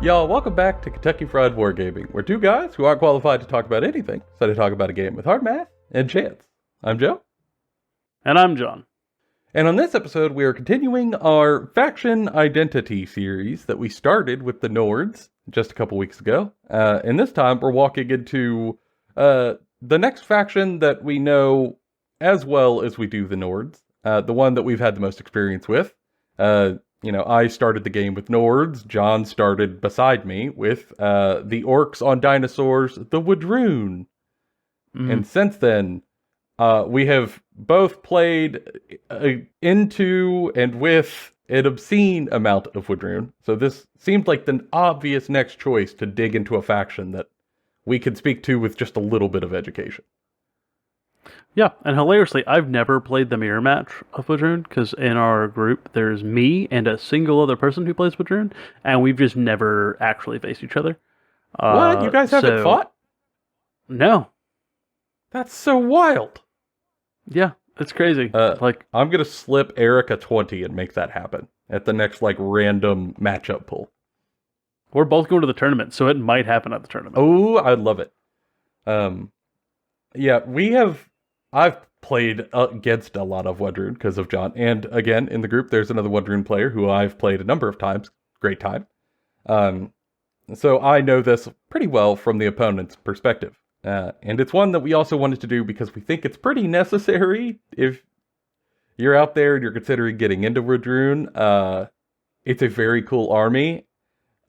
Y'all, welcome back to Kentucky Fried Wargaming, where two guys who aren't qualified to talk about anything decide to talk about a game with hard math and chance. I'm Joe. And I'm John. And on this episode, we are continuing our Faction Identity series that we started with the Nords just a couple weeks ago. And this time, we're walking into the next faction that we know as well as we do the Nords. The one that we've had the most experience with. I started the game with Nords. John started beside me with the orcs on dinosaurs, the Wadroon. And since then, we have both played into and with an obscene amount of Wadroon. So this seemed like the obvious next choice to dig into a faction that we could speak to with just a little bit of education. Yeah, and hilariously, I've never played the mirror match of Wadroon, because in our group, there's me and a single other person who plays Wadroon, and we've just never actually faced each other. What? You guys haven't fought? No. That's so wild. Yeah, it's crazy. I'm going to slip Eric a 20 and make that happen at the next, random matchup pool. We're both going to the tournament, so it might happen at the tournament. Oh, I'd love it. I've played against a lot of Wadroon because of John. And again, in the group, there's another Wadroon player who I've played a number of times. Great time. So I know this pretty well from the opponent's perspective. And it's one that we also wanted to do because we think it's pretty necessary if you're out there and you're considering getting into Wadroon. It's a very cool army.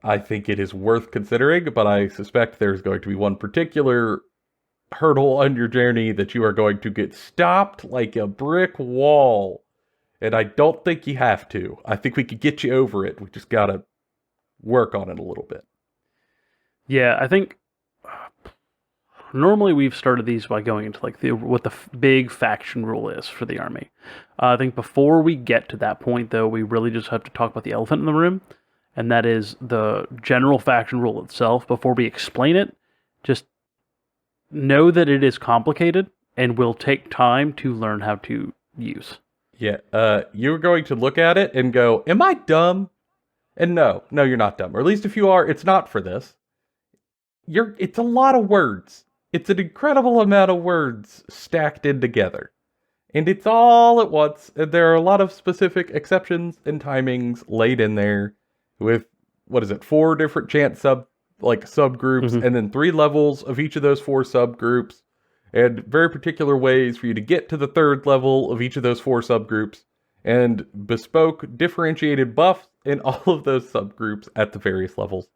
I think it is worth considering, but I suspect there's going to be one particular hurdle on your journey that you are going to get stopped like a brick wall. And I don't think you have to. I think we could get you over it. We just gotta work on it a little bit. Yeah, I think normally we've started these by going into what the big faction rule is for the army. I think before we get to that point, though, we really just have to talk about the elephant in the room, and that is the general faction rule itself. Before we explain it, just know that it is complicated and will take time to learn how to use. Yeah, you're going to look at it and go, am I dumb? And no, you're not dumb. Or at least if you are, it's not for this. It's a lot of words. It's an incredible amount of words stacked in together. And it's all at once. And there are a lot of specific exceptions and timings laid in there with, 4 different chant subgroups, and then 3 levels of each of those 4 subgroups, and very particular ways for you to get to the 3rd level of each of those 4 subgroups, and bespoke differentiated buffs in all of those subgroups at the various levels.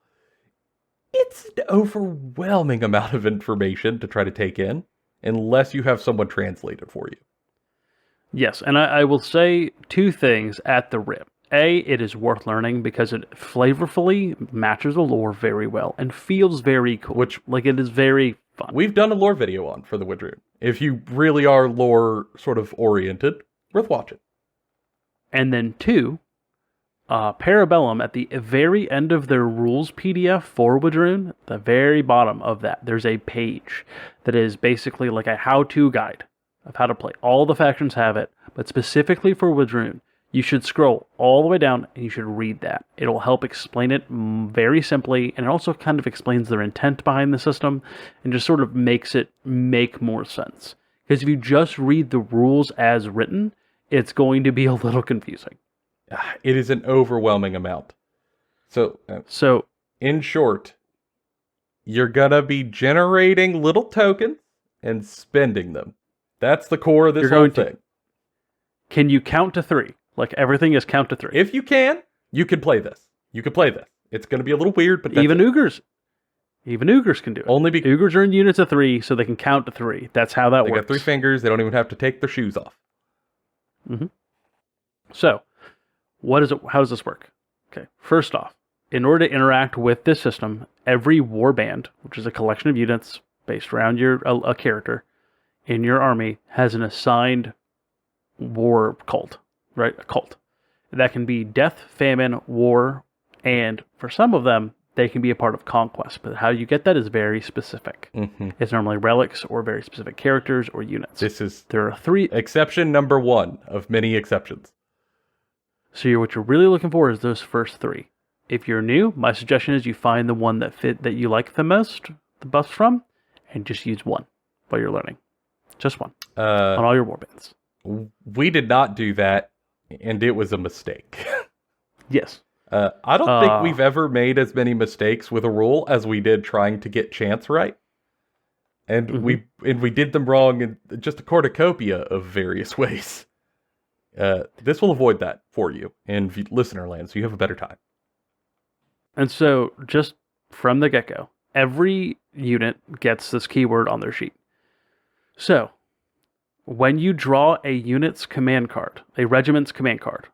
It's an overwhelming amount of information to try to take in, unless you have someone translate it for you. Yes, and I will say 2 things at the rip. A, it is worth learning because it flavorfully matches the lore very well and feels very cool. It is very fun. We've done a lore video on for the Wadroon. If you really are lore sort of oriented, worth watching. And then 2, Parabellum, at the very end of their rules PDF for Wadroon, the very bottom of that, there's a page that is basically like a how-to guide of how to play. All the factions have it, but specifically for Wadroon, you should scroll all the way down and you should read that. It'll help explain it very simply, and it also kind of explains their intent behind the system and just sort of makes it make more sense. Because if you just read the rules as written, it's going to be a little confusing. It is an overwhelming amount. So in short, you're gonna be generating little tokens and spending them. That's the core of this whole thing. Can you count to 3? Everything is count to 3. If you can play this. It's going to be a little weird, but that's even Oogers can do it. Only Oogers are in units of 3, so they can count to 3. That's how that works. They got 3 fingers. They don't even have to take their shoes off. Mm-hmm. So, how does this work? Okay, first off, in order to interact with this system, every warband, which is a collection of units based around a character in your army, has an assigned war cult. Right, a cult. That can be death, famine, war, and for some of them, they can be a part of conquest. But how you get that is very specific. Mm-hmm. It's normally relics or very specific characters or units. There are 3. Exception number 1 of many exceptions. So what you're really looking for is those first 3. if you're new, my suggestion is you find the one that you like the most, the buffs from, and just use one while you're learning. Just one on all your warbands. We did not do that, and it was a mistake. Yes. I don't think we've ever made as many mistakes with a rule as we did trying to get chants right. And we did them wrong in just a cornucopia of various ways. This will avoid that for you in listener land, so you have a better time. And so, just from the get-go, every unit gets this keyword on their sheet. So, when you draw a unit's command card, a regiment's command card,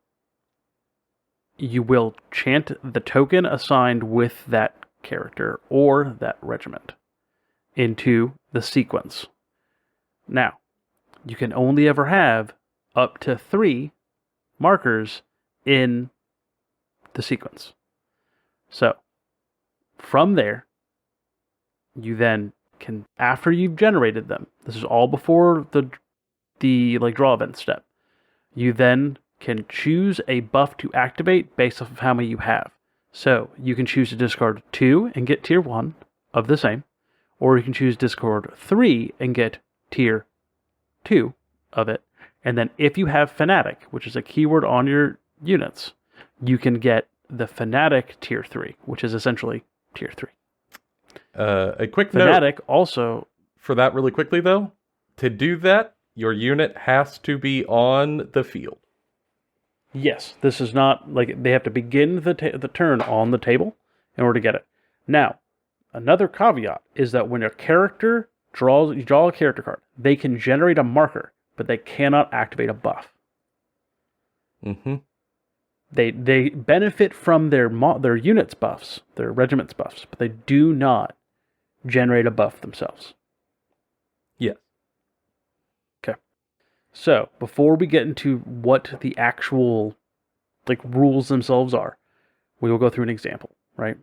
you will chant the token assigned with that character or that regiment into the sequence. Now, you can only ever have up to 3 markers in the sequence. So, from there, you then can, after you've generated them, this is all before the draw event step, you then can choose a buff to activate based off of how many you have. So, you can choose to discard 2 and get tier 1 of the same, or you can choose discard 3 and get tier 2 of it. And then if you have Fanatic, which is a keyword on your units, you can get the Fanatic tier 3, which is essentially tier 3. A quick Fanatic note also... for that really quickly, though. To do that, your unit has to be on the field. Yes, this is not... like, they have to begin the turn on the table in order to get it. Now, another caveat is that when a character you draw a character card, they can generate a marker, but they cannot activate a buff. Mm-hmm. They benefit from their units buffs, their regiments buffs, but they do not generate a buff themselves. Yes. Okay. So, before we get into what the actual rules themselves are, we will go through an example, right?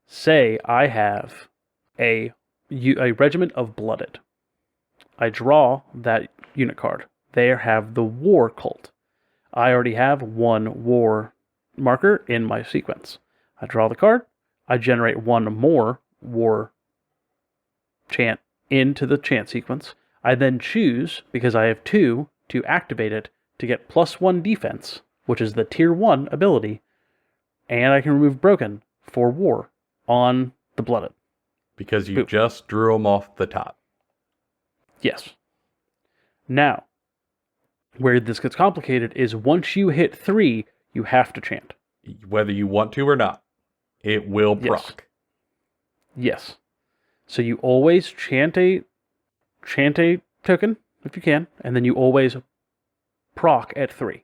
Say I have a regiment of Blooded. I draw that unit card. They have the War Cult. I already have 1 war marker in my sequence. I draw the card. I generate 1 more war chant into the chant sequence. I then choose, because I have 2, to activate it to get +1 defense, which is the tier 1 ability, and I can remove Broken for war on the Blooded. Because you just drew them off the top. Yes. Now, where this gets complicated is once you hit 3, you have to chant. Whether you want to or not, it will proc. Yes. So you always chant a token, if you can, and then you always proc at 3.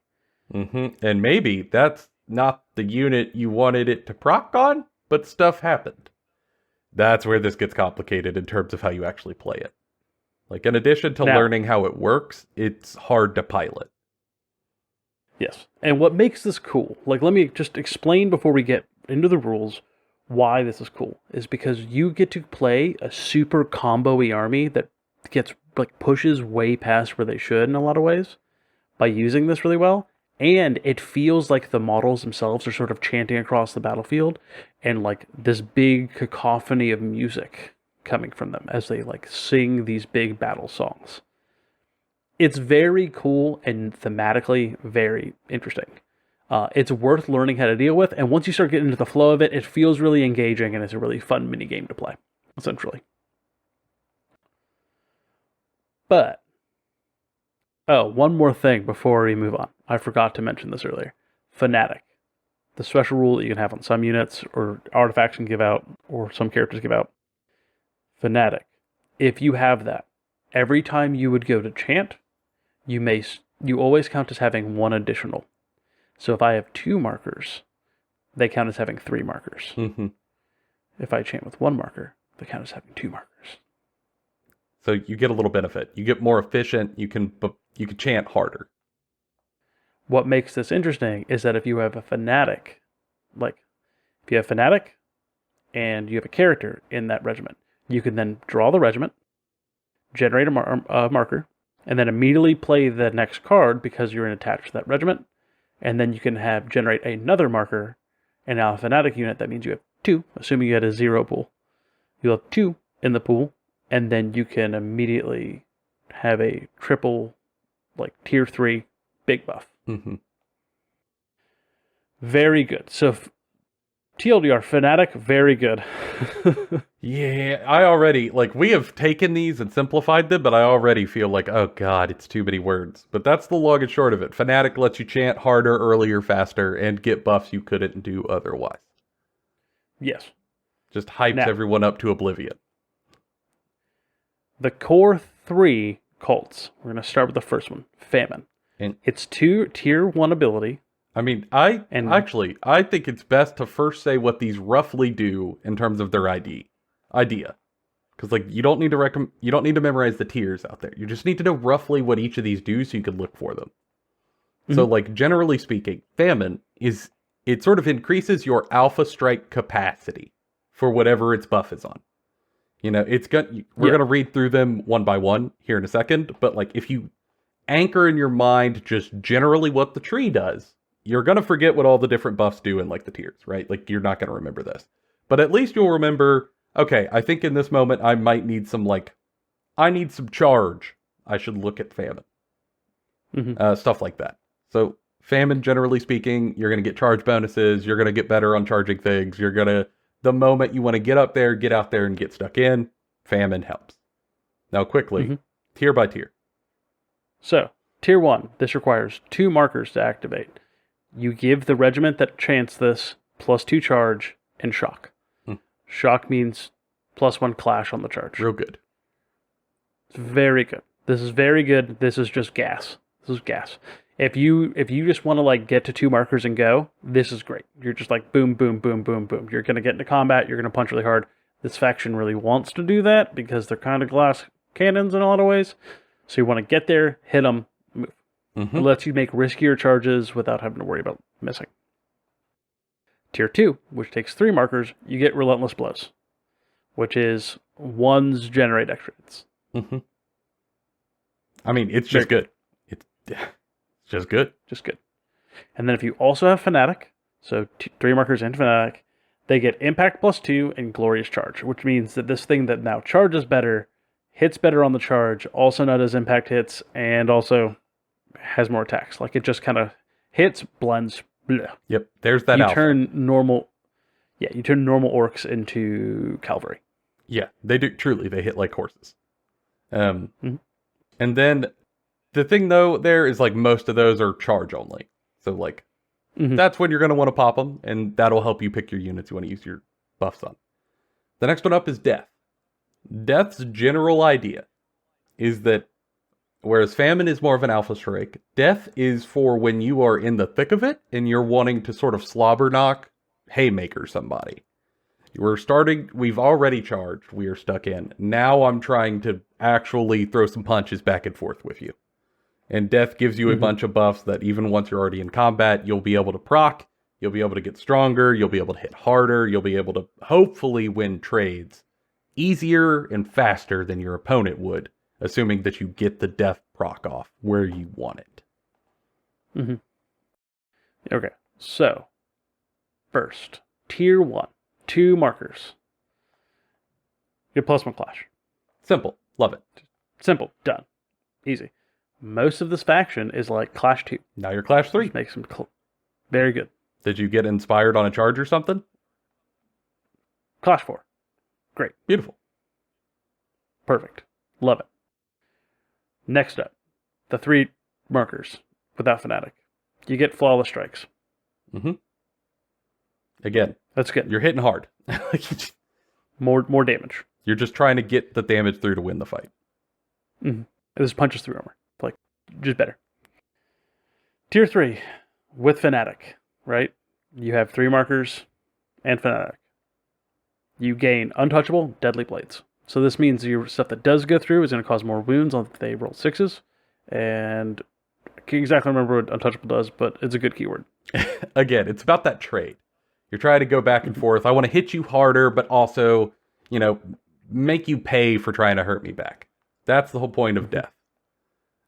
Mm-hmm. And maybe that's not the unit you wanted it to proc on, but stuff happened. That's where this gets complicated in terms of how you actually play it. Like, in addition to learning how it works, it's hard to pilot. Yes. And what makes this cool, let me just explain before we get into the rules why this is cool, is because you get to play a super combo-y army that gets, pushes way past where they should in a lot of ways by using this really well. And it feels like the models themselves are sort of chanting across the battlefield and this big cacophony of music coming from them as they sing these big battle songs. It's very cool and thematically very interesting. It's worth learning how to deal with, and once you start getting into the flow of it, it feels really engaging and it's a really fun mini game to play, essentially. But, one more thing before we move on. I forgot to mention this earlier. Fanatic. The special rule that you can have on some units, or artifacts can give out, or some characters give out. Fanatic. If you have that, every time you would go to chant, you always count as having 1 additional. So if I have 2 markers, they count as having 3 markers. Mm-hmm. If I chant with 1 marker, they count as having 2 markers. So you get a little benefit. You get more efficient. You can chant harder. What makes this interesting is that if you have a Fanatic, if you have Fanatic and you have a character in that regiment, you can then draw the regiment, generate a marker, and then immediately play the next card because you're attached to that regiment, and then you can generate another marker And now a Fanatic unit, that means you have 2, assuming you had a 0 pool. You'll have 2 in the pool, and then you can immediately have a triple, like, tier 3 big buff. Mm-hmm. Very good. So, TLDR, Fanatic, very good. Yeah, I already, like, we have taken these and simplified them, but I already feel like, oh god, it's too many words. But that's the long and short of it. Fanatic lets you chant harder, earlier, faster, and get buffs you couldn't do otherwise. Yes. Just hypes everyone up to oblivion. The core 3 cults. We're going to start with the first one, Famine. And it's 2 tier 1 ability. I mean, I think it's best to first say what these roughly do in terms of their idea. Because, like, you don't need to memorize the tiers out there. You just need to know roughly what each of these do so you can look for them. Mm-hmm. So, like, generally speaking, Famine it sort of increases your alpha strike capacity for whatever its buff is on. You know, we're going to read through them one by one here in a second, but, like, if you anchor in your mind just generally what the tree does, you're going to forget what all the different buffs do in, like, the tiers, right? Like, you're not going to remember this. But at least you'll remember, okay, I think in this moment I might need some, like, I need some charge. I should look at Famine. Mm-hmm. Stuff like that. So, Famine, generally speaking, you're going to get charge bonuses, you're going to get better on charging things, the moment you want to get out there and get stuck in, Famine helps. Now, quickly, tier by tier. So, tier 1, this requires 2 markers to activate. You give the regiment that chants this +2 charge and shock. Shock means +1 clash on the charge. Real good. It's very good. This is very good. This is just gas. This is gas. If you just want to, like, get to 2 markers and go, this is great. You're just like boom, boom, boom, boom, boom. You're going to get into combat. You're going to punch really hard. This faction really wants to do that because they're kind of glass cannons in a lot of ways. So you want to get there, hit them, move. Mm-hmm. It lets you make riskier charges without having to worry about missing. Tier 2, which takes 3 markers, you get Relentless Blows, which is 1's generate extra hits. Mm-hmm. I mean, it's just good. It's just good. Just good. And then if you also have Fanatic, so 3 markers and Fanatic, they get Impact +2 and Glorious Charge, which means that this thing that now charges better, hits better on the charge, also now does impact hits, and also has more attacks. Like, it just kind of hits, blends, bleh. Yep, there's that alpha. You turn normal orcs into cavalry. Yeah, they do. Truly, they hit like horses. And then the thing, though, there is, like, most of those are charge only. So, like, that's when you're going to want to pop them, and that'll help you pick your units you want to use your buffs on. The next one up is Death. Death's general idea is that whereas Famine is more of an alpha strike, Death is for when you are in the thick of it and you're wanting to sort of slobber knock, haymaker somebody. We've already charged, we are stuck in. Now I'm trying to actually throw some punches back and forth with you. And Death gives you a bunch of buffs that even once you're already in combat, you'll be able to proc, you'll be able to get stronger, you'll be able to hit harder, you'll be able to hopefully win trades easier and faster than your opponent would, assuming that you get the Death proc off where you want it. Okay, so first, tier 1, 2 markers. Your +1 clash. Simple. Love it. Simple. Done. Easy. Most of this faction is like clash 2. Now you're clash 3. Which makes them very good. Did you get inspired on a charge or something? Clash 4. Great. Beautiful. Perfect. Love it. Next up, the 3 markers without Fanatic. You get Flawless Strikes. Again. That's good. You're hitting hard. More damage. You're just trying to get the damage through to win the fight. This punches through armor. Like, just better. Tier 3, with Fanatic, right? You have 3 markers and Fanatic. You gain Untouchable, Deadly Blades. So this means your stuff that does go through is going to cause more wounds on if they roll 6s. And I can't exactly remember what Untouchable does, but it's a good keyword. Again, it's about that trade. You're trying to go back and forth. I want to hit you harder, but also, make you pay for trying to hurt me back. That's the whole point of Death.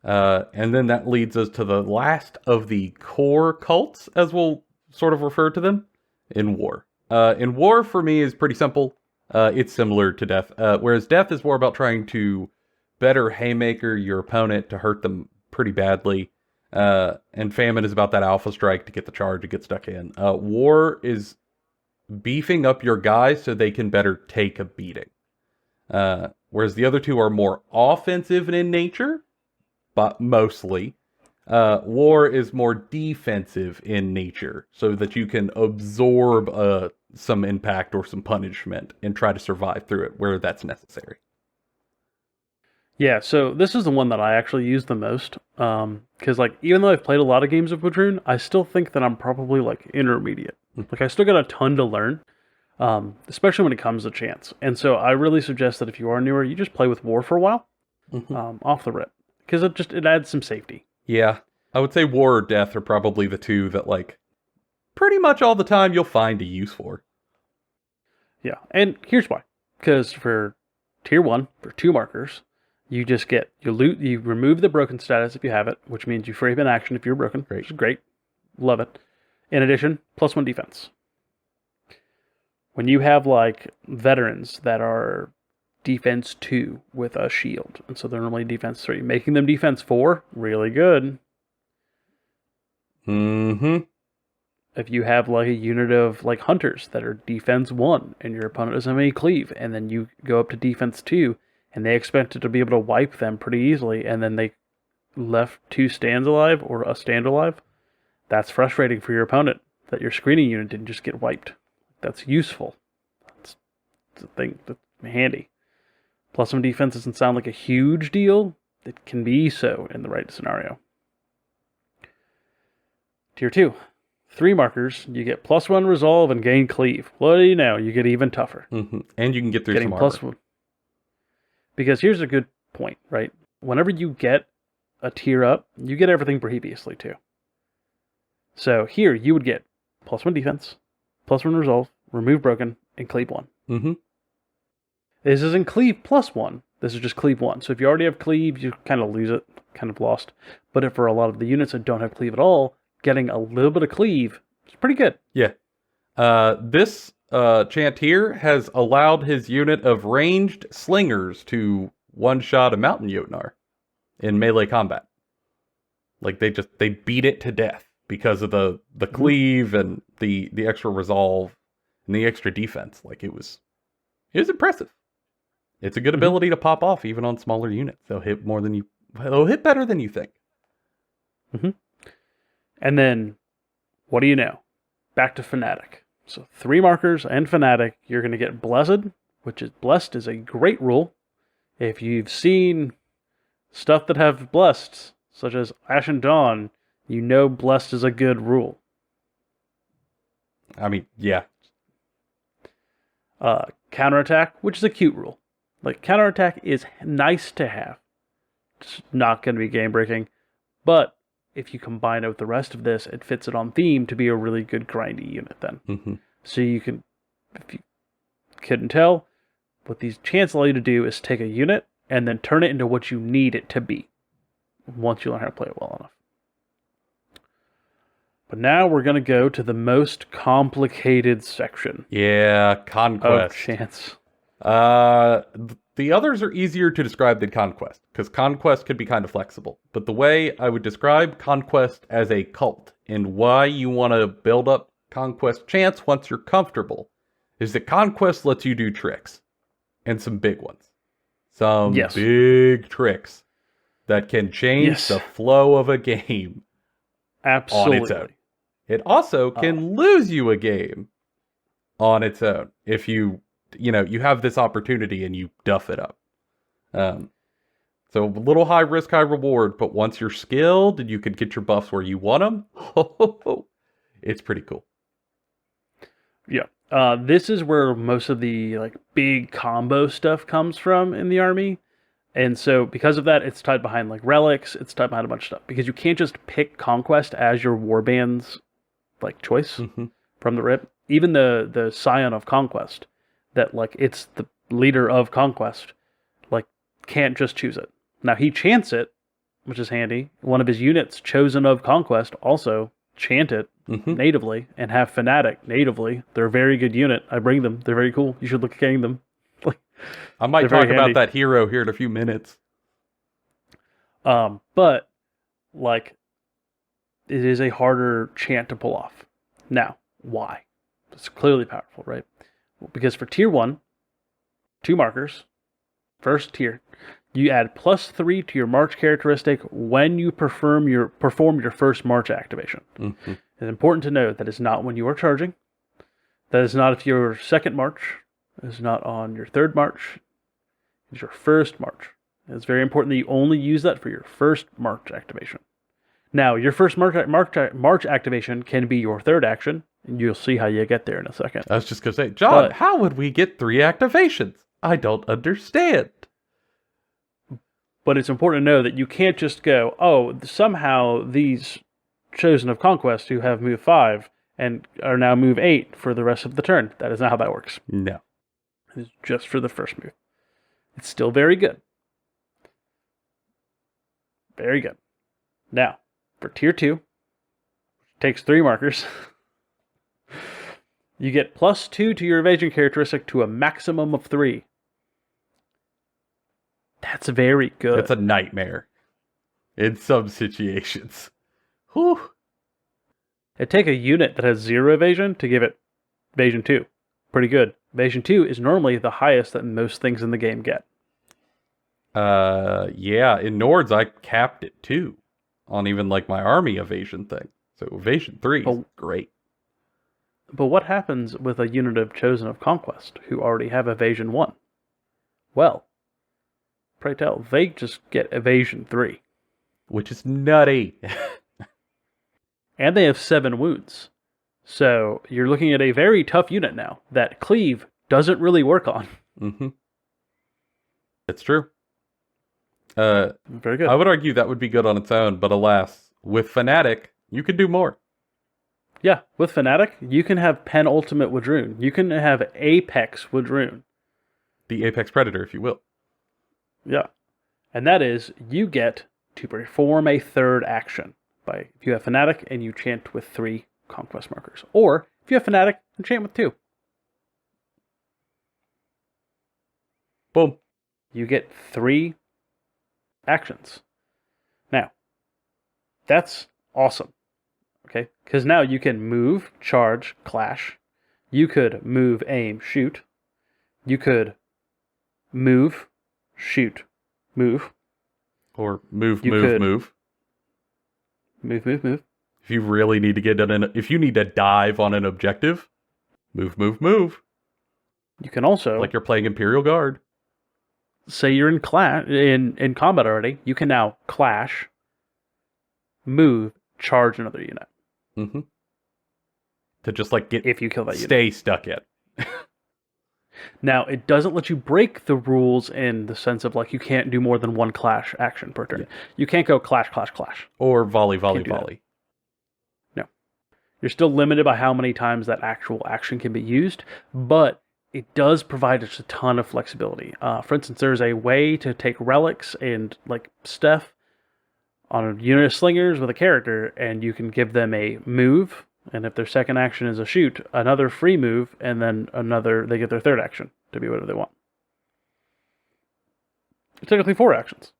And then that leads us to the last of the core cults, as we'll sort of refer to them. in War. In War, for me, is pretty simple. It's similar to Death. Whereas Death is more about trying to better haymaker your opponent to hurt them pretty badly. And Famine is about that alpha strike to get the charge and get stuck in. War is beefing up your guys so they can better take a beating. Whereas the other two are more offensive in nature, but mostly. War is more defensive in nature, so that you can absorb some impact or some punishment and try to survive through it where that's necessary. Yeah, so this is the one that I actually use the most, because like even though I've played a lot of games of Quadroon, I still think that I'm probably like intermediate. Like I still got a ton to learn, especially when it comes to chants. And so I really suggest that if you are newer, you just play with War for a while, off the rip, because it adds some safety. Yeah, I would say War or Death are probably the two that like pretty much all the time you'll find a use for. Yeah, and here's why. Because for tier 1, for 2 markers, you just get, you remove the broken status if you have it, which means you free up an action if you're broken, Great. which is great. Love it. In addition, +1 defense. When you have like veterans that are defense 2 with a shield, and so they're normally defense 3, making them defense 4, really good. If you have like a unit of like hunters that are defense 1 and your opponent doesn't have any cleave, and then you go up to defense 2 and they expect it to be able to wipe them pretty easily, and then they left 2 stands alive or a stand alive, that's frustrating for your opponent that your screening unit didn't just get wiped. That's useful. That's a thing that's handy. +1 defense doesn't sound like a huge deal. It can be so in the right scenario. Tier 2. 3 markers, you get +1 resolve and gain cleave. What do you know? You get even tougher. And you can get through some armor. +1. Because here's a good point, right? Whenever you get a tier up, you get everything previously too. So here you would get +1 defense, +1 resolve, remove broken, and cleave 1. This isn't cleave +1. This is just cleave 1. So if you already have cleave, you kind of lose it, kind of lost. But if for a lot of the units that don't have cleave at all, getting a little bit of cleave is pretty good. Yeah. This chant here has allowed his unit of ranged slingers to one-shot a mountain Jotnar in melee combat. Like they beat it to death because of the cleave and the extra resolve and the extra defense. Like it was impressive. It's a good ability to pop off even on smaller units. They'll hit better than you think. And then, what do you know? Back to Fanatic. So 3 markers and Fanatic, you're going to get Blessed, which is Blessed is a great rule. If you've seen stuff that have Blessed, such as Ashen Dawn, you know Blessed is a good rule. I mean, yeah. Counterattack, which is a cute rule. Like, counterattack is nice to have. It's not going to be game breaking, but if you combine it with the rest of this, it fits it on theme to be a really good grindy unit then. So you can, if you couldn't tell, what these chants allow you to do is take a unit and then turn it into what you need it to be once you learn how to play it well enough. But now we're going to go to the most complicated section. Yeah, Conquest. Of chants. The others are easier to describe than Conquest, because Conquest could be kind of flexible. But the way I would describe Conquest as a cult, and why you want to build up Conquest chants once you're comfortable, is that Conquest lets you do tricks. And some big ones. Some big tricks that can change the flow of a game. Absolutely. On its own. It also can lose you a game on its own if you have this opportunity and you duff it up. So a little high risk, high reward, but once you're skilled and you can get your buffs where you want them, it's pretty cool. Yeah. This is where most of the like big combo stuff comes from in the army. And so because of that, it's tied behind like relics, it's tied behind a bunch of stuff. Because you can't just pick Conquest as your warband's like choice from the rip. Even the Scion of Conquest, that like it's the leader of Conquest, like can't just choose it. Now he chants it, which is handy. One of his units chosen of Conquest also chant it, natively and have Fanatic natively. They're a very good unit. I bring them. They're very cool. You should look at getting them. I might talk about that hero here in a few minutes. But like, it is a harder chant to pull off. Now, why? It's clearly powerful, right? Because for tier 1, 2 markers, first tier, you add +3 to your march characteristic when you perform your first march activation. It's important to note that is not when you are charging. That is not if your second march. It is not on your third march. It's your first march. It's very important that you only use that for your first march activation. Now, your first march activation can be your third action, and you'll see how you get there in a second. I was just going to say, John, how would we get 3 activations? I don't understand. But it's important to know that you can't just go, oh, somehow these Chosen of Conquest who have move 5 and are now move 8 for the rest of the turn. That is not how that works. No. It's just for the first move. It's still very good. Very good. Now, for tier 2, takes 3 markers. You get +2 to your evasion characteristic to a maximum of 3. That's very good. That's a nightmare in some situations. Whew. It'd take a unit that has 0 evasion to give it evasion 2. Pretty good. Evasion 2 is normally the highest that most things in the game get. Yeah, in Nords I capped it too on even like my army evasion thing. So evasion 3 is great. But what happens with a unit of Chosen of Conquest who already have evasion 1? Well, pray tell, they just get evasion 3. Which is nutty. And they have 7 wounds. So you're looking at a very tough unit now that Cleave doesn't really work on. It's true. Very good. I would argue that would be good on its own, but alas, with Fanatic, you could do more. Yeah, with Fanatic, you can have penultimate Wadroon. You can have Apex Wadroon. The Apex Predator, if you will. Yeah. And that is, you get to perform a third action if you have Fanatic and you chant with 3 Conquest markers. Or, if you have Fanatic, you chant with 2. Boom. You get 3 actions. Now, that's awesome. Okay? Because now you can move, charge, clash. You could move, aim, shoot. You could move, shoot, move. Or move. Move. If you really need to if you need to dive on an objective, move. You can also, like you're playing Imperial Guard. Say you're in combat already, you can now clash, move, charge another unit. To just like if you kill that unit. Stay stuck in. Now, it doesn't let you break the rules in the sense of like you can't do more than 1 clash action per turn. Yeah. You can't go clash. Or volley. No. You're still limited by how many times that actual action can be used, but it does provide us a ton of flexibility. For instance, there's a way to take relics and like stuff on a unit of slingers with a character, and you can give them a move, and if their second action is a shoot, another free move, and then they get their third action to be whatever they want. It's technically 4 actions.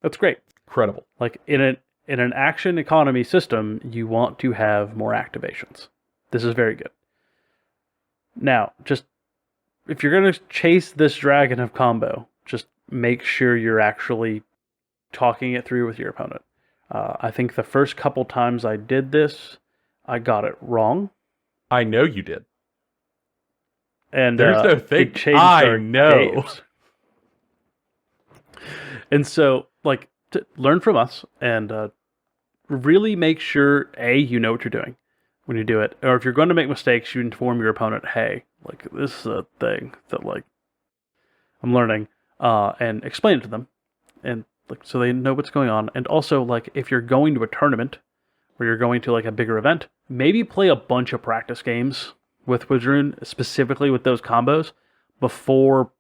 That's great. Incredible. Like in an action economy system, you want to have more activations. This is very good. Now, just if you're going to chase this dragon of combo, just make sure you're actually talking it through with your opponent. I think the first couple times I did this, I got it wrong. I know you did. And there's no thing. I know. Games. And so, like, learn from us and really make sure, you know what you're doing when you do it. Or if you're going to make mistakes, you inform your opponent, hey, like, this is a thing that, like, I'm learning, and explain it to them. And like, so they know what's going on. And also, like, if you're going to a tournament or you're going to like a bigger event, maybe play a bunch of practice games with Wadroon, specifically with those combos, before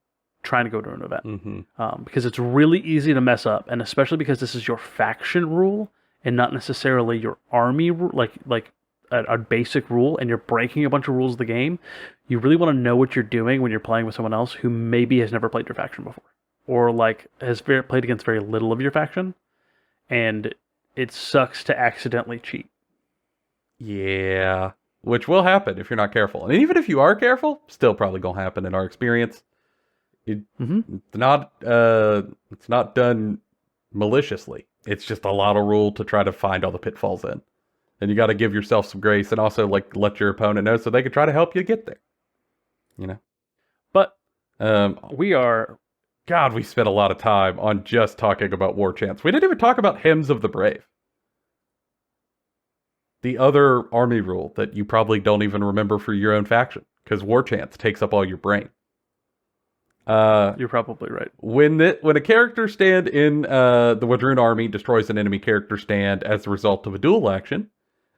trying to go to an event. Because it's really easy to mess up, and especially because this is your faction rule and not necessarily your army, like a basic rule, and you're breaking a bunch of rules of the game, you really want to know what you're doing when you're playing with someone else who maybe has never played your faction before, or like has played against very little of your faction, and it sucks to accidentally cheat. Yeah, which will happen if you're not careful. And even if you are careful, still probably gonna happen in our experience. It's not done maliciously. It's just a lot of rule to try to find all the pitfalls in. And you got to give yourself some grace and also like let your opponent know so they can try to help you get there. You know. But we spent a lot of time on just talking about war chants. We didn't even talk about hymns of the brave. The other army rule that you probably don't even remember for your own faction, because war chants takes up all your brain. You're probably right. When a character stand in the Wadroon army destroys an enemy character stand as a result of a duel action,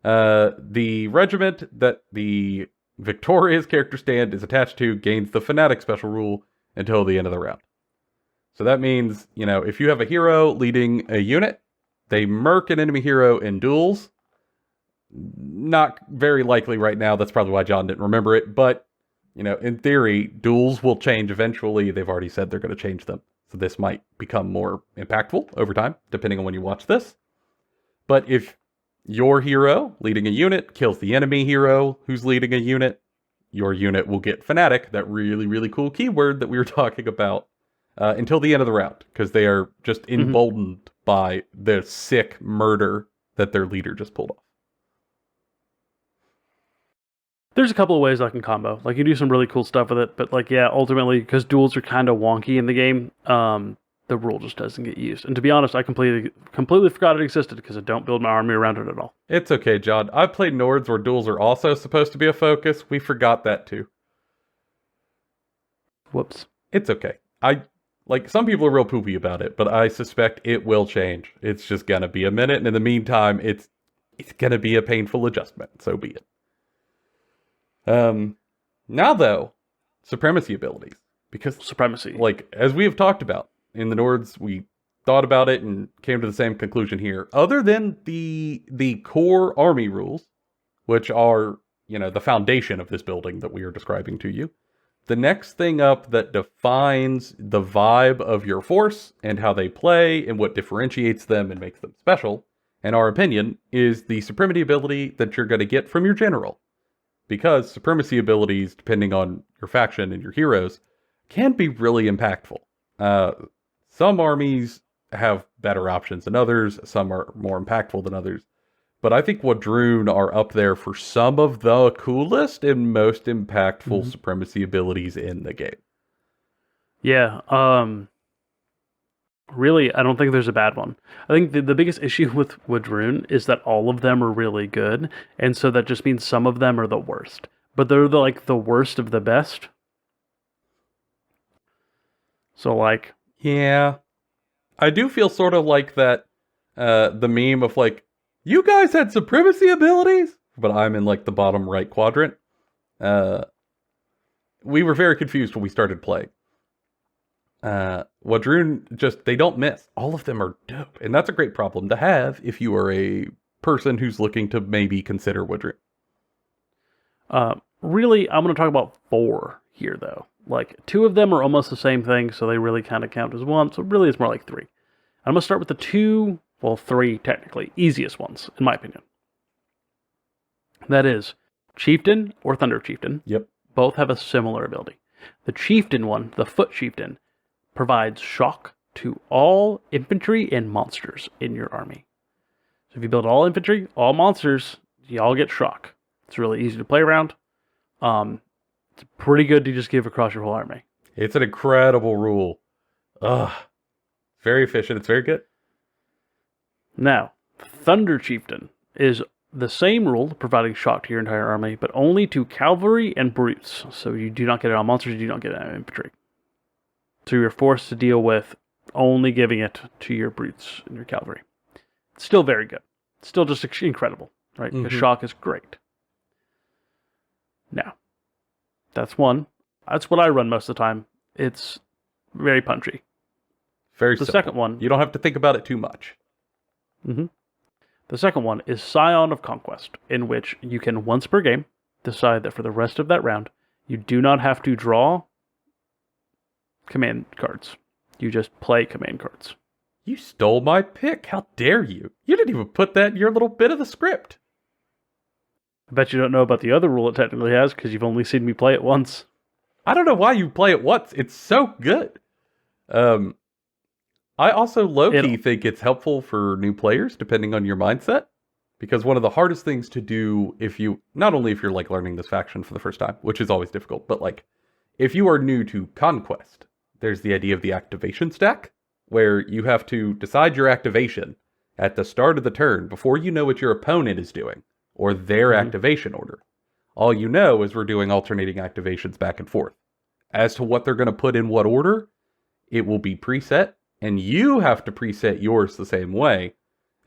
the regiment that the victorious character stand is attached to gains the fanatic special rule until the end of the round. So that means, if you have a hero leading a unit, they murk an enemy hero in duels. Not very likely right now. That's probably why John didn't remember it. But, in theory, duels will change eventually. They've already said they're going to change them. So this might become more impactful over time, depending on when you watch this. But if your hero leading a unit kills the enemy hero who's leading a unit, your unit will get fanatic, that really, really cool keyword that we were talking about, until the end of the round. Because they are just emboldened by the sick murder that their leader just pulled off. There's a couple of ways I can combo. Like, you do some really cool stuff with it, but ultimately, because duels are kind of wonky in the game, the rule just doesn't get used. And to be honest, I completely forgot it existed because I don't build my army around it at all. It's okay, John. I've played Nords where duels are also supposed to be a focus. We forgot that too. Whoops. It's okay. Some people are real poopy about it, but I suspect it will change. It's just gonna be a minute, and in the meantime, it's gonna be a painful adjustment. So be it. Now though, supremacy abilities. Because supremacy. As we have talked about in the Nords, we thought about it and came to the same conclusion here. Other than the core army rules, which are, the foundation of this building that we are describing to you, the next thing up that defines the vibe of your force and how they play and what differentiates them and makes them special, in our opinion, is the supremacy ability that you're going to get from your general. Because supremacy abilities, depending on your faction and your heroes, can be really impactful. Some armies have better options than others. Some are more impactful than others. But I think Wadroon are up there for some of the coolest and most impactful supremacy abilities in the game. Yeah. Really, I don't think there's a bad one. I think the biggest issue with Wadroon is that all of them are really good, and so that just means some of them are the worst. But they're the worst of the best. So yeah, I do feel sort of like that. The meme of you guys had supremacy abilities, but I'm in the bottom right quadrant. We were very confused when we started playing. Wadroon they don't miss. All of them are dope. And that's a great problem to have if you are a person who's looking to maybe consider Wadroon. Really, I'm going to talk about 4 here, though. 2 of them are almost the same thing, so they really kind of count as one. So really, it's more like 3. I'm going to start with the 3 technically, easiest ones, in my opinion. That is Chieftain or Thunder Chieftain. Yep. Both have a similar ability. The Chieftain one, the Foot Chieftain, provides shock to all infantry and monsters in your army. So if you build all infantry, all monsters, you all get shock. It's really easy to play around. It's pretty good to just give across your whole army. It's an incredible rule. Very efficient. It's very good. Now, Thunder Chieftain is the same rule, providing shock to your entire army, but only to cavalry and brutes. So you do not get it on monsters, you do not get it on infantry. So you're forced to deal with only giving it to your brutes and your cavalry. It's still very good. It's still just incredible, right? Because shock is great. Now, that's one. That's what I run most of the time. It's very punchy. Very the simple. Second one. You don't have to think about it too much. The second one is Scion of Conquest, in which you can once per game decide that for the rest of that round, you do not have to draw command cards. You just play command cards. You stole my pick. How dare you? You didn't even put that in your little bit of the script. I bet you don't know about the other rule it technically has, because you've only seen me play it once. I don't know why you play it once. It's so good. I also low-key think it's helpful for new players, depending on your mindset. Because one of the hardest things to do not only if you're like learning this faction for the first time, which is always difficult, but like if you are new to Conquest, there's the idea of the activation stack, where you have to decide your activation at the start of the turn before you know what your opponent is doing, or their activation order. All you know is we're doing alternating activations back and forth. As to what they're going to put in what order, it will be preset, and you have to preset yours the same way,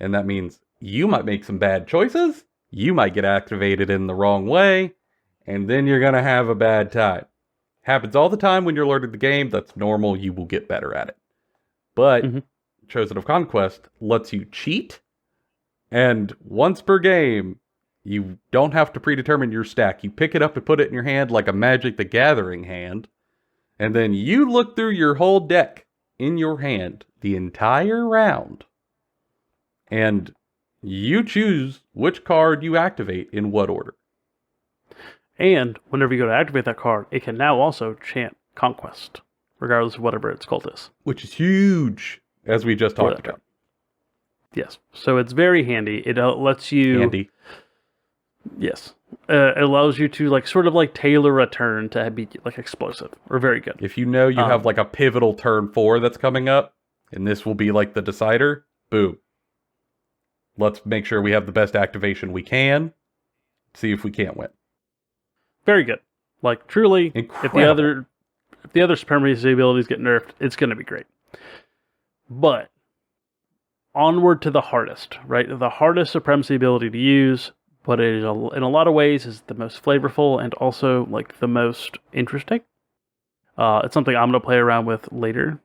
and that means you might make some bad choices, you might get activated in the wrong way, and then you're going to have a bad time. Happens all the time when you're learning the game. That's normal. You will get better at it. But Chosen of Conquest lets you cheat, and once per game, you don't have to predetermine your stack. You pick it up and put it in your hand like a Magic the Gathering hand, and then you look through your whole deck in your hand the entire round, and you choose which card you activate in what order. And whenever you go to activate that card, it can now also chant Conquest, regardless of whatever its cult is. Which is huge, as we just talked about. Yes. So it's very handy. It lets you... Handy. Yes. It allows you to like sort of like tailor a turn to be like explosive, or very good. If you know you have like a pivotal turn 4 that's coming up, and this will be like the decider, boom. Let's make sure we have the best activation we can. See if we can't win. Very good. Like truly, incredible. if the other supremacy abilities get nerfed, it's going to be great. But onward to the hardest, right? The hardest supremacy ability to use, but it is in a lot of ways is the most flavorful and also like the most interesting. It's something I'm going to play around with later.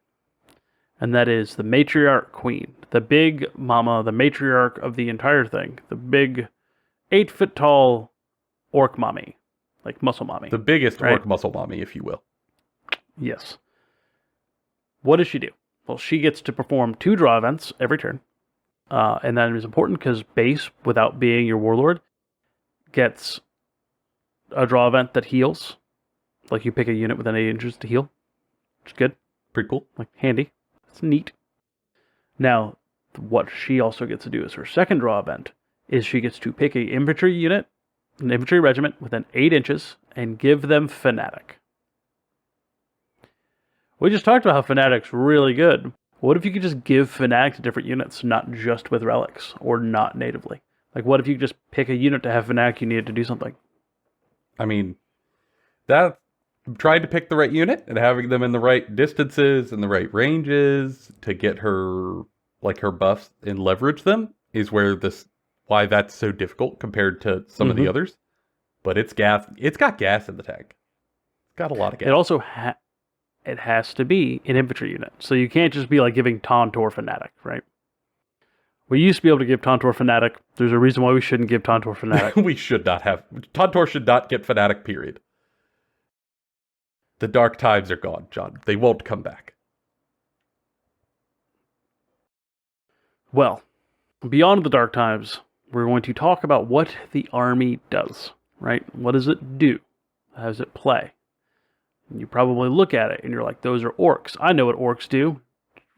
And that is the matriarch queen, the big mama, the matriarch of the entire thing, the big 8-foot tall orc mommy, like muscle mommy. The biggest orc muscle mommy, if you will. Yes. What does she do? Well, she gets to perform 2 draw events every turn. And that is important because base, without being your warlord, gets a draw event that heals. Like you pick a unit within 8 inches to heal. Which is good. Pretty cool. Like handy. It's neat. Now, what she also gets to do as her second draw event is she gets to pick an infantry unit, an infantry regiment within 8 inches, and give them Fanatic. We just talked about how Fanatic's really good. What if you could just give Fanatic to different units, not just with relics, or not natively? Like, what if you could just pick a unit to have Fanatic you needed to do something? I mean, that trying to pick the right unit and having them in the right distances and the right ranges to get her, like, her buffs and leverage them is why that's so difficult compared to some of the others. But it's gas. It's got gas in the tank. It's got a lot of gas. It also it has to be an infantry unit. So you can't just be like giving Tantor Fanatic, right? We used to be able to give Tantor Fanatic. There's a reason why we shouldn't give Tantor Fanatic. We should not have. Tantor should not get Fanatic, period. The dark times are gone, John. They won't come back. Well, beyond the dark times, we're going to talk about what the army does, right? What does it do? How does it play? And you probably look at it and you're like, those are orcs. I know what orcs do.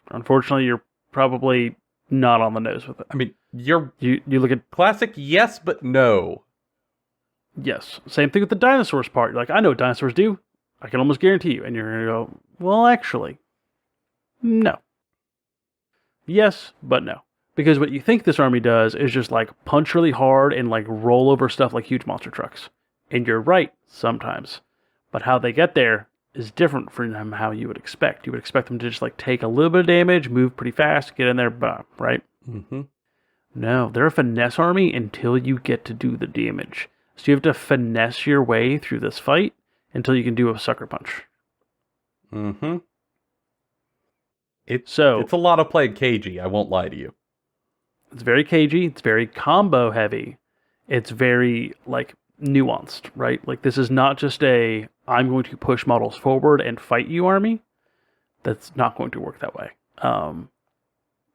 Unfortunately, you're probably not on the nose with it. I mean, you look at classic, yes, but no. Yes. Same thing with the dinosaurs part. You're like, I know what dinosaurs do. I can almost guarantee you. And you're going to go, well, actually, no. Yes, but no. Because what you think this army does is just like punch really hard and like roll over stuff like huge monster trucks. And you're right, sometimes. But how they get there is different from how you would expect. You would expect them to just like take a little bit of damage, move pretty fast, get in there, right? Mm-hmm. No, they're a finesse army until you get to do the damage. So you have to finesse your way through this fight until you can do a sucker punch. It's a lot of playing cagey, I won't lie to you. It's very cagey. It's very combo heavy. It's very like nuanced, right? Like this is not just a I'm going to push models forward and fight you army. That's not going to work that way.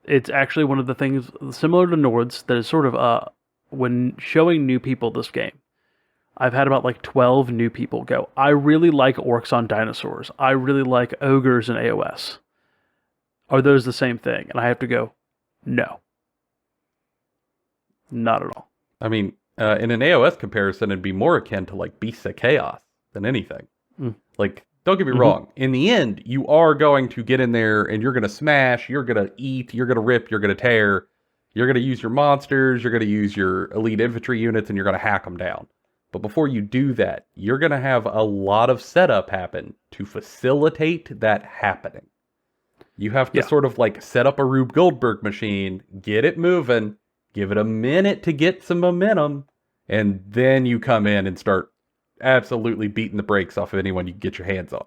It's actually one of the things similar to Nords that is sort of when showing new people this game. I've had about like 12 new people go, I really like orcs on dinosaurs. I really like ogres in AOS. Are those the same thing? And I have to go, no. Not at all. I mean, in an AOS comparison, it'd be more akin to like Beasts of Chaos than anything. Like, don't get me wrong. In the end, you are going to get in there and you're going to smash, you're going to eat, you're going to rip, you're going to tear. You're going to use your monsters, you're going to use your elite infantry units, and you're going to hack them down. But before you do that, you're going to have a lot of setup happen to facilitate that happening. You have to sort of like set up a Rube Goldberg machine, get it moving, give it a minute to get some momentum, and then you come in and start absolutely beating the brakes off of anyone you can get your hands on.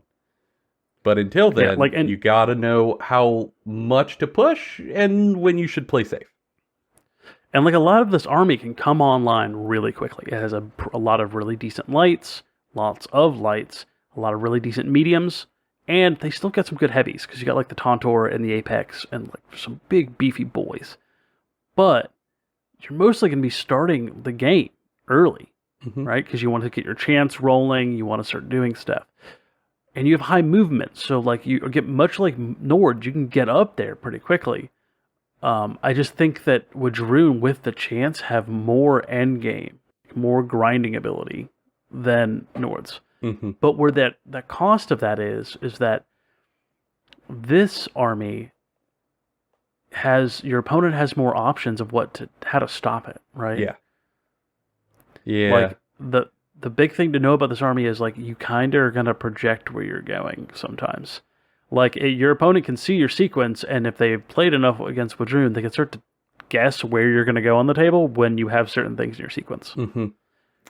But until then, you got to know how much to push and when you should play safe. And like a lot of this army can come online really quickly. It has a lot of really decent lights, lots of lights, a lot of really decent mediums, and they still get some good heavies because you got like the Tauntaur and the Apex and like some big beefy boys. But you're mostly going to be starting the game early, right? Because you want to get your chants rolling, you want to start doing stuff. And you have high movement, so like you get much like Nord, you can get up there pretty quickly. I just think that Wadroon with the chance have more end game, more grinding ability than Nords. But where the cost of that is that this army has, your opponent has more options of how to stop it, right? Yeah. Like the big thing to know about this army is like you kind of are going to project where you're going sometimes. Like, your opponent can see your sequence, and if they've played enough against Wadroon, they can start to guess where you're going to go on the table when you have certain things in your sequence.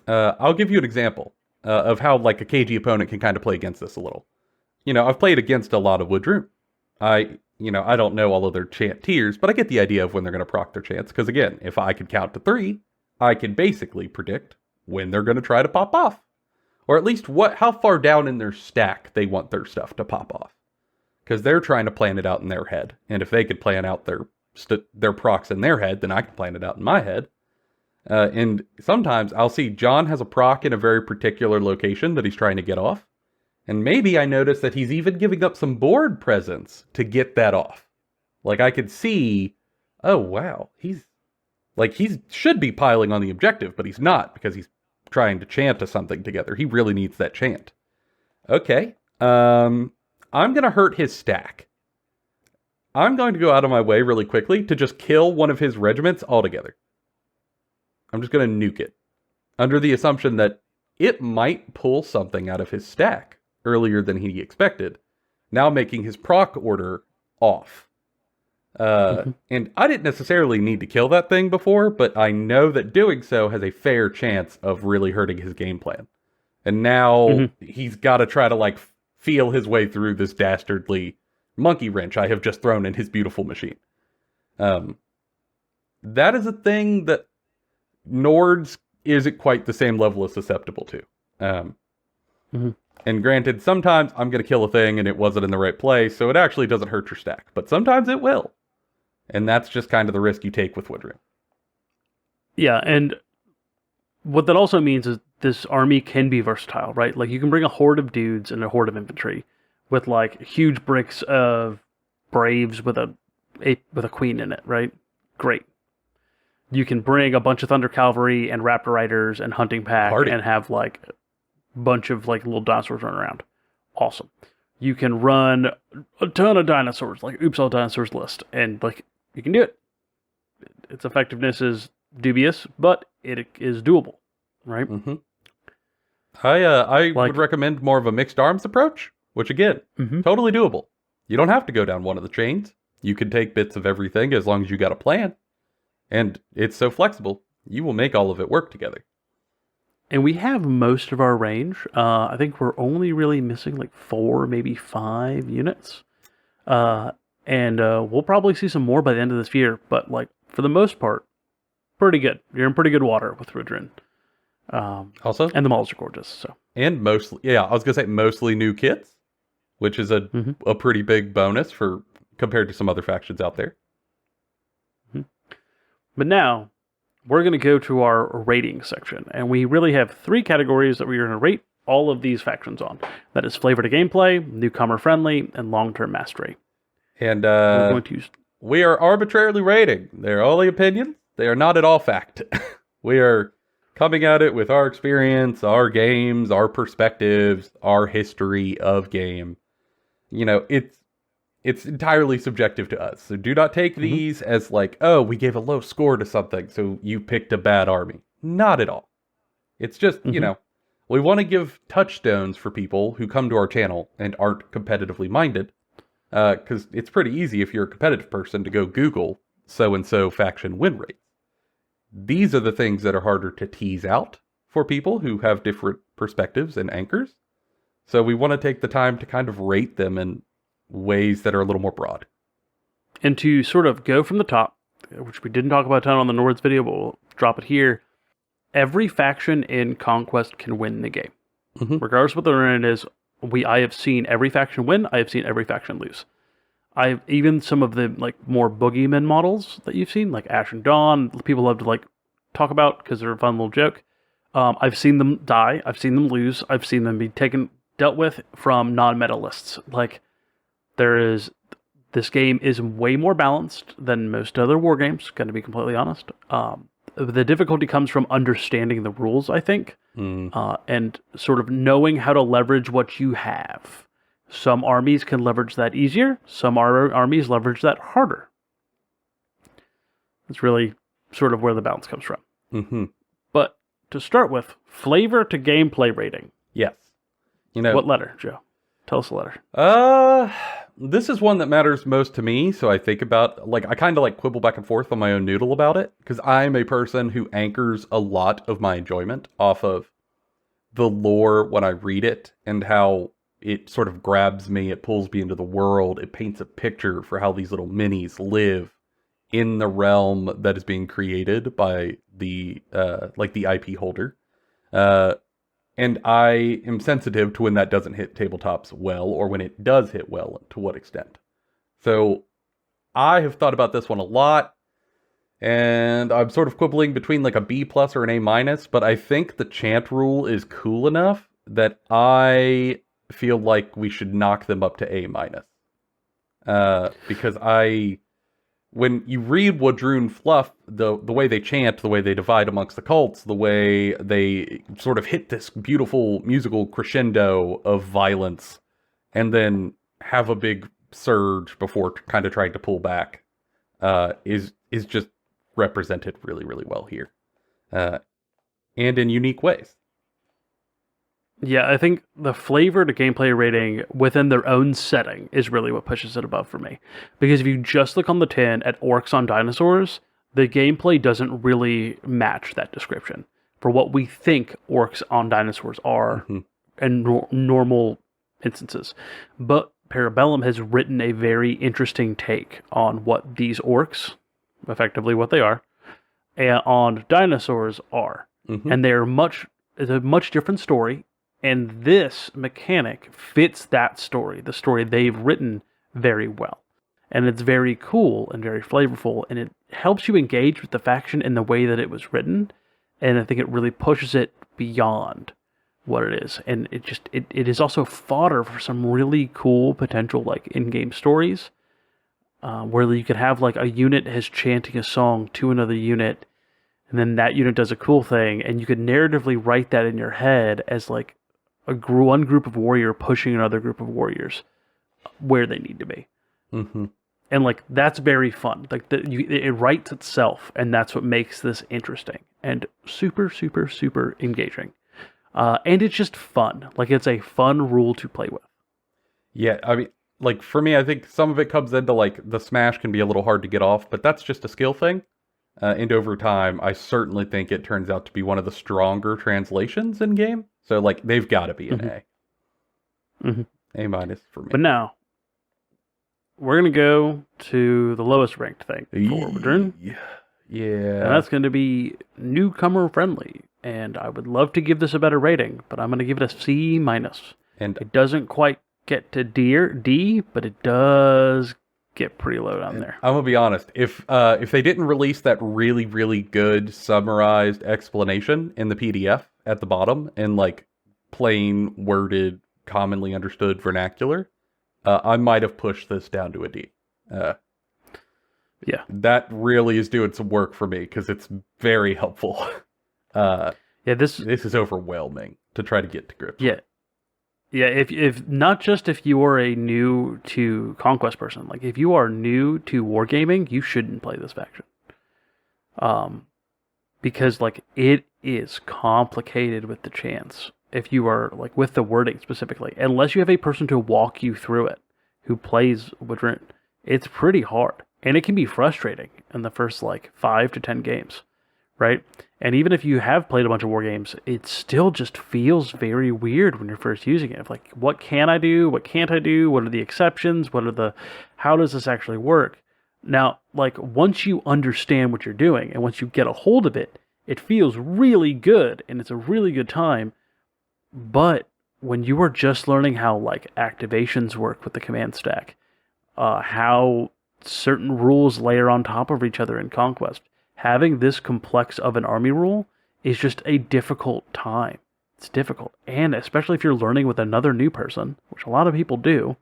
I'll give you an example of how, like, a cagey opponent can kind of play against this a little. You know, I've played against a lot of Wadroon. I don't know all of their chant tiers, but I get the idea of when they're going to proc their chants, because, again, if I could count to 3, I can basically predict when they're going to try to pop off. Or at least how far down in their stack they want their stuff to pop off. Because they're trying to plan it out in their head. And if they could plan out their procs in their head, then I can plan it out in my head. And sometimes I'll see John has a proc in a very particular location that he's trying to get off. And maybe I notice that he's even giving up some board presence to get that off. Like I could see, oh wow, he should be piling on the objective, but he's not because he's trying to chant to something together. He really needs that chant. Okay, I'm going to hurt his stack. I'm going to go out of my way really quickly to just kill one of his regiments altogether. I'm just going to nuke it. Under the assumption that it might pull something out of his stack earlier than he expected. Now making his proc order off. And I didn't necessarily need to kill that thing before, but I know that doing so has a fair chance of really hurting his game plan. And now he's got to try to like feel his way through this dastardly monkey wrench I have just thrown in his beautiful machine. That is a thing that Nords isn't quite the same level of susceptible to. And granted, sometimes I'm going to kill a thing and it wasn't in the right place, so it actually doesn't hurt your stack. But sometimes it will. And that's just kind of the risk you take with Wadroon. Yeah, and what that also means is this army can be versatile, right? Like you can bring a horde of dudes and a horde of infantry with like huge bricks of braves with a queen in it, right? Great. You can bring a bunch of thunder cavalry and raptor riders and hunting pack and have like a bunch of like little dinosaurs running around. Awesome. You can run a ton of dinosaurs, like Oops All Dinosaurs list, and like you can do it. Its effectiveness is dubious, but it is doable, right? I would recommend more of a mixed arms approach, which again, totally doable. You don't have to go down one of the chains. You can take bits of everything as long as you got a plan. And it's so flexible, you will make all of it work together. And we have most of our range. I think we're only really missing like 4, maybe 5 units. And we'll probably see some more by the end of this year. But like for the most part, pretty good. You're in pretty good water with Rudrin. Also, And the models are gorgeous. So and mostly, yeah, I was gonna say mostly new kits, which is a pretty big bonus for compared to some other factions out there. But now we're going to go to our rating section, and we really have 3 categories that we are going to rate all of these factions on. That is flavor to gameplay, newcomer friendly, and long-term mastery. And We're going to use... we are arbitrarily rating. They're only opinions. They are not at all fact. We are coming at it with our experience, our games, our perspectives, our history of game. You know, it's entirely subjective to us. So do not take these as like, oh, we gave a low score to something, so you picked a bad army. Not at all. It's just, you know, we want to give touchstones for people who come to our channel and aren't competitively minded. Because it's pretty easy if you're a competitive person to go Google so-and-so faction win rates. These are the things that are harder to tease out for people who have different perspectives and anchors. So we want to take the time to kind of rate them in ways that are a little more broad. And to sort of go from the top, which we didn't talk about a ton on the Nords video, but we'll drop it here. Every faction in Conquest can win the game. Regardless of what the run is, I have seen every faction win, I have seen every faction lose. I've even some of the like more boogeyman models that you've seen, like Ash and Dawn, people love to like talk about because they're a fun little joke. I've seen them die, I've seen them lose, I've seen them be dealt with from non-meta lists. Like this game is way more balanced than most other war games, going to be completely honest. The difficulty comes from understanding the rules, I think, and sort of knowing how to leverage what you have. Some armies can leverage that easier. Some armies leverage that harder. That's really sort of where the balance comes from. But to start with, flavor to gameplay rating. Yes. You know, what letter, Joe? Tell us the letter. This is one that matters most to me, so I think about, like, I kind of like quibble back and forth on my own noodle about it, because I'm a person who anchors a lot of my enjoyment off of the lore when I read it, and how it sort of grabs me, it pulls me into the world, it paints a picture for how these little minis live in the realm that is being created by the, like, the IP holder. And I am sensitive to when that doesn't hit tabletops well, or when it does hit well, to what extent. So I have thought about this one a lot, and I'm sort of quibbling between like a B+ or an A-, but I think the chant rule is cool enough that I feel like we should knock them up to A-. Because when you read Wadroon Fluff, the way they chant, the way they divide amongst the cults, the way they sort of hit this beautiful musical crescendo of violence, and then have a big surge before kind of trying to pull back, is just represented really, really well here. And in unique ways. Yeah, I think the flavor to gameplay rating within their own setting is really what pushes it above for me. Because if you just look on the tin at orcs on dinosaurs, the gameplay doesn't really match that description for what we think orcs on dinosaurs are in normal instances. But Parabellum has written a very interesting take on what these orcs, effectively what they are, and on dinosaurs are. And it's a much different story. And this mechanic fits that story, the story they've written very well. And it's very cool and very flavorful, and it helps you engage with the faction in the way that it was written. And I think it really pushes it beyond what it is. And it is also fodder for some really cool potential like in-game stories, where you could have like a unit is chanting a song to another unit, and then that unit does a cool thing, and you could narratively write that in your head as like one group of warrior pushing another group of warriors where they need to be. And like that's very fun. Like it writes itself, and that's what makes this interesting and super, super, super engaging. And it's just fun. Like it's a fun rule to play with. Yeah, I mean, like for me, I think some of it comes into like the smash can be a little hard to get off, but that's just a skill thing. And over time, I certainly think it turns out to be one of the stronger translations in game. So, like, they've got to be an A. A- for me. But now, we're going to go to the lowest ranked thing for Wadroon. Yeah. And that's going to be newcomer friendly. And I would love to give this a better rating, but I'm going to give it a C-. And It doesn't quite get to D, but it does get pretty low down there. I'm gonna be honest. If they didn't release that really, really good summarized explanation in the PDF at the bottom in like plain worded, commonly understood vernacular, I might have pushed this down to a D. Yeah. That really is doing some work for me because it's very helpful. This is overwhelming to try to get to grips. Yeah. Yeah, if not just if you are a new to Conquest person, like if you are new to Wargaming, you shouldn't play this faction. Because like it is complicated with the chants. If you are like with the wording specifically, unless you have a person to walk you through it who plays Wadroon, it's pretty hard. And it can be frustrating in the first like 5 to 10 games, right? And even if you have played a bunch of war games, it still just feels very weird when you're first using it. Like, what can I do? What can't I do? What are the exceptions? How does this actually work? Now, like, once you understand what you're doing and once you get a hold of it, it feels really good and it's a really good time. But when you are just learning how, like, activations work with the command stack, how certain rules layer on top of each other in Conquest, having this complex of an army rule is just a difficult time. It's difficult. And especially if you're learning with another new person, which a lot of people do,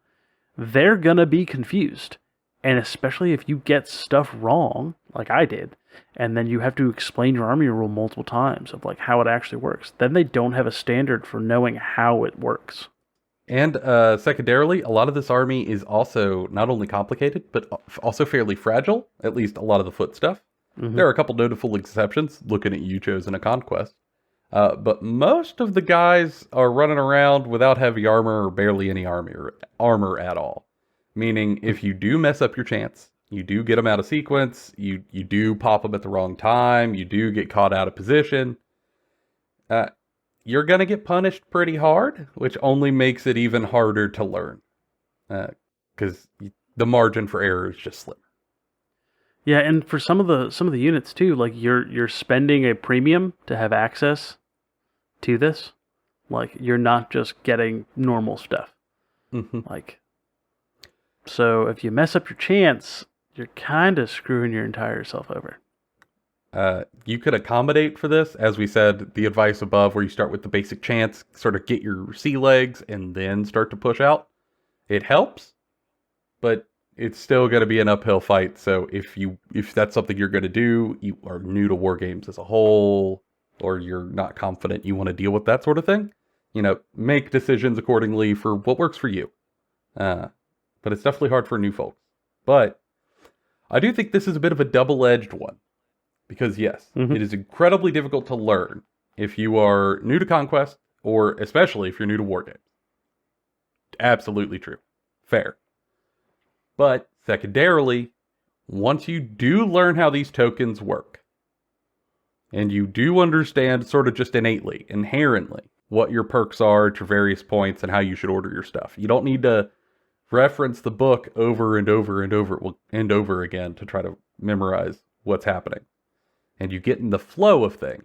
they're going to be confused. And especially if you get stuff wrong, like I did, and then you have to explain your army rule multiple times of like how it actually works, then they don't have a standard for knowing how it works. And secondarily, a lot of this army is also not only complicated, but also fairly fragile, at least a lot of the foot stuff. Mm-hmm. There are a couple notable exceptions, looking at you chosen a Conquest. But most of the guys are running around without heavy armor or barely any armor at all. Meaning, if you do mess up your chance, you do get them out of sequence, you do pop them at the wrong time, you do get caught out of position, you're going to get punished pretty hard, which only makes it even harder to learn. Because the margin for error is just slim. Yeah, and for some of the units too, like you're spending a premium to have access to this. Like you're not just getting normal stuff. Mm-hmm. Like, so if you mess up your chance, you're kind of screwing your entire self over. You could accommodate for this, as we said, the advice above, where you start with the basic chance, sort of get your sea legs, and then start to push out. It helps, but it's still going to be an uphill fight. So if that's something you're going to do, you are new to war games as a whole, or you're not confident you want to deal with that sort of thing, make decisions accordingly for what works for you. But it's definitely hard for new folks. But I do think this is a bit of a double-edged one. Because yes, It is incredibly difficult to learn if you are new to Conquest, or especially if you're new to war games. Absolutely true. Fair. But secondarily, once you do learn how these tokens work, and you do understand sort of just innately, inherently, what your perks are at your various points and how you should order your stuff. You don't need to reference the book over and over and over again to try to memorize what's happening. And you get in the flow of things.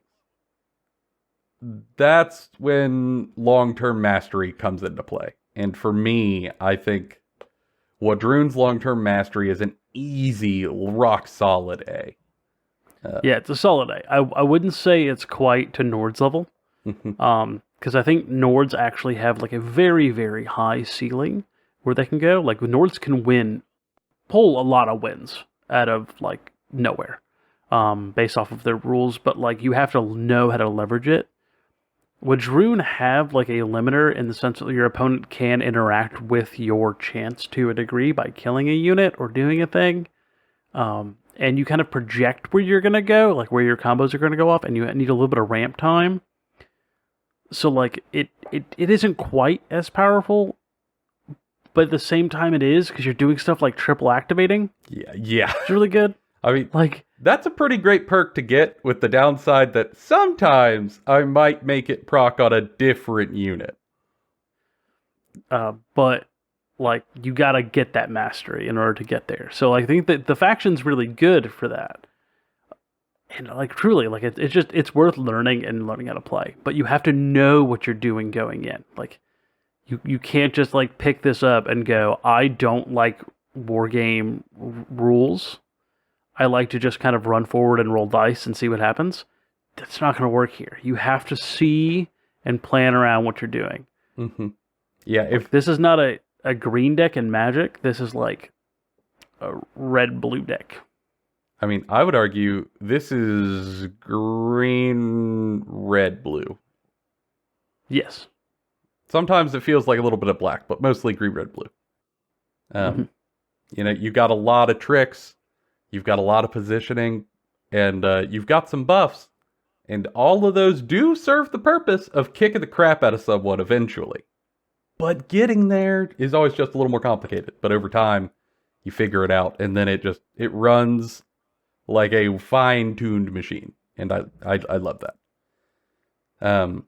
That's when long-term mastery comes into play. And for me, I think Wadroon's long-term mastery is an easy, rock-solid A. Yeah, it's a solid A. I wouldn't say it's quite to Nord's level. Because I think Nords actually have like a very, very high ceiling where they can go. Like Nords can pull a lot of wins out of like nowhere. Based off of their rules, but like you have to know how to leverage it. Would Wadroon have like a limiter in the sense that your opponent can interact with your chance to a degree by killing a unit or doing a thing? And you kind of project where you're going to go, like where your combos are going to go off, and you need a little bit of ramp time. So like it isn't quite as powerful, but at the same time it is, because you're doing stuff like triple activating. Yeah. It's really good. I mean, like, that's a pretty great perk to get, with the downside that sometimes I might make it proc on a different unit. But like you got to get that mastery in order to get there. So I think that the faction's really good for that. And like truly, like it's worth learning and learning how to play. But you have to know what you're doing going in. Like you can't just like pick this up and go, I don't like war game rules. I like to just kind of run forward and roll dice and see what happens. That's not going to work here. You have to see and plan around what you're doing. Mm-hmm. Yeah, if like, this is not a green deck in Magic, this is like a red-blue deck. I mean, I would argue this is green, red, blue. Yes. Sometimes it feels like a little bit of black, but mostly green, red, blue. You know, you got a lot of tricks, you've got a lot of positioning, and you've got some buffs. And all of those do serve the purpose of kicking the crap out of someone eventually. But getting there is always just a little more complicated. But over time, you figure it out, and then it runs like a fine-tuned machine. And I love that.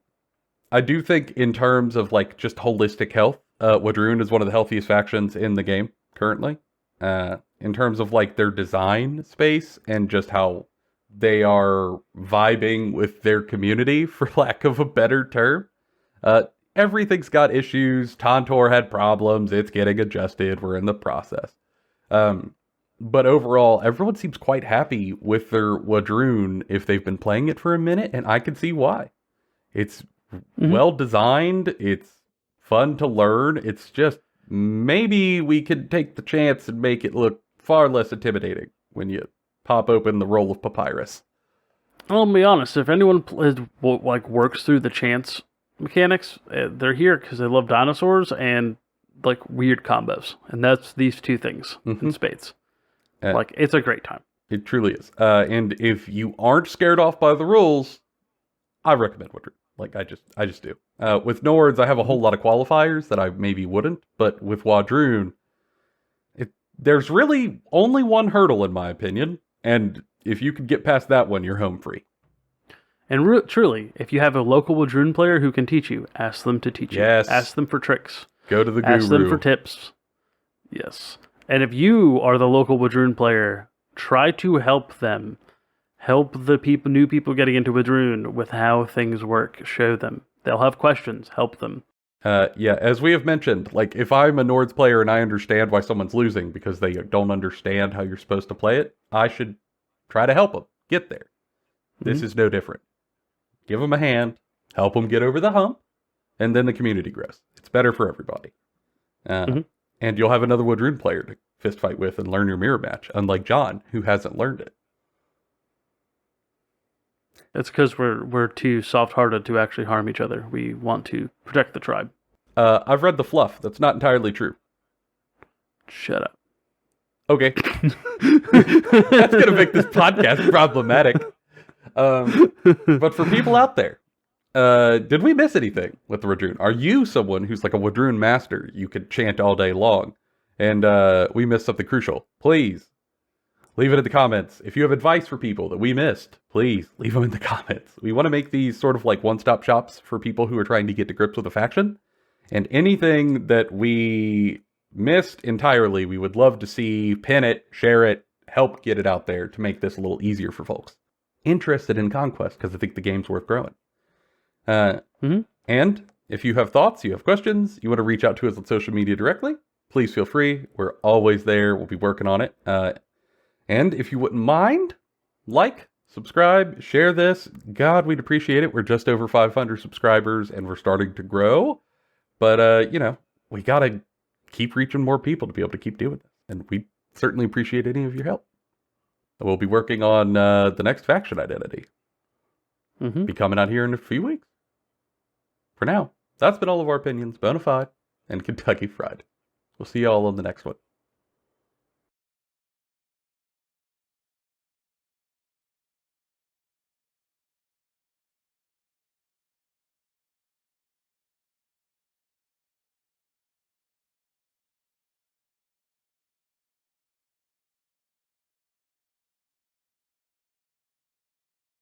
I do think in terms of like just holistic health, Wadroon is one of the healthiest factions in the game currently. In terms of like their design space and just how they are vibing with their community, for lack of a better term. Everything's got issues. Tantor had problems. It's getting adjusted. We're in the process. But overall, everyone seems quite happy with their Wadroon if they've been playing it for a minute, and I can see why. It's well designed. It's fun to learn. It's just maybe we could take the chance and make it look far less intimidating when you pop open the roll of papyrus. I'll be honest, if anyone like works through the chance mechanics, they're here because they love dinosaurs and like weird combos, and that's these two things in spades. Like it's a great time. It truly is. And if you aren't scared off by the rules, I recommend Woodruff. Like I just do. With Nords, I have a whole lot of qualifiers that I maybe wouldn't, but with Wadroon, there's really only one hurdle in my opinion, and if you can get past that one, you're home free. And truly, if you have a local Wadroon player who can teach you, ask them to teach you. Ask them for tricks. Go to the guru. Ask them for tips. Yes. And if you are the local Wadroon player, try to help them. Help the new people getting into Wadroon with how things work. Show them. They'll have questions. Help them. Yeah, as we have mentioned, like if I'm a Nords player and I understand why someone's losing because they don't understand how you're supposed to play it, I should try to help them get there. This is no different. Give them a hand, help them get over the hump, and then the community grows. It's better for everybody. And you'll have another Wadroon player to fist fight with and learn your mirror match, unlike John, who hasn't learned it. It's because we're too soft-hearted to actually harm each other. We want to protect the tribe. I've read the fluff. That's not entirely true. Shut up. Okay. That's going to make this podcast problematic. But for people out there, did we miss anything with the Wadroon? Are you someone who's like a Wadroon master? You could chant all day long. And we missed something crucial. Please, leave it in the comments. If you have advice for people that we missed, please leave them in the comments. We want to make these sort of like one-stop shops for people who are trying to get to grips with a faction. And anything that we missed entirely, we would love to see, pin it, share it, help get it out there to make this a little easier for folks interested in Conquest, because I think the game's worth growing. And if you have thoughts, you have questions, you want to reach out to us on social media directly, please feel free. We're always there. We'll be working on it. And if you wouldn't mind, like, subscribe, share this. God, we'd appreciate it. We're just over 500 subscribers and we're starting to grow. But, we got to keep reaching more people to be able to keep doing this. And we certainly appreciate any of your help. We'll be working on the next faction identity. Be coming out here in a few weeks. For now, that's been all of our opinions, bona fide and Kentucky Fried. We'll see you all on the next one.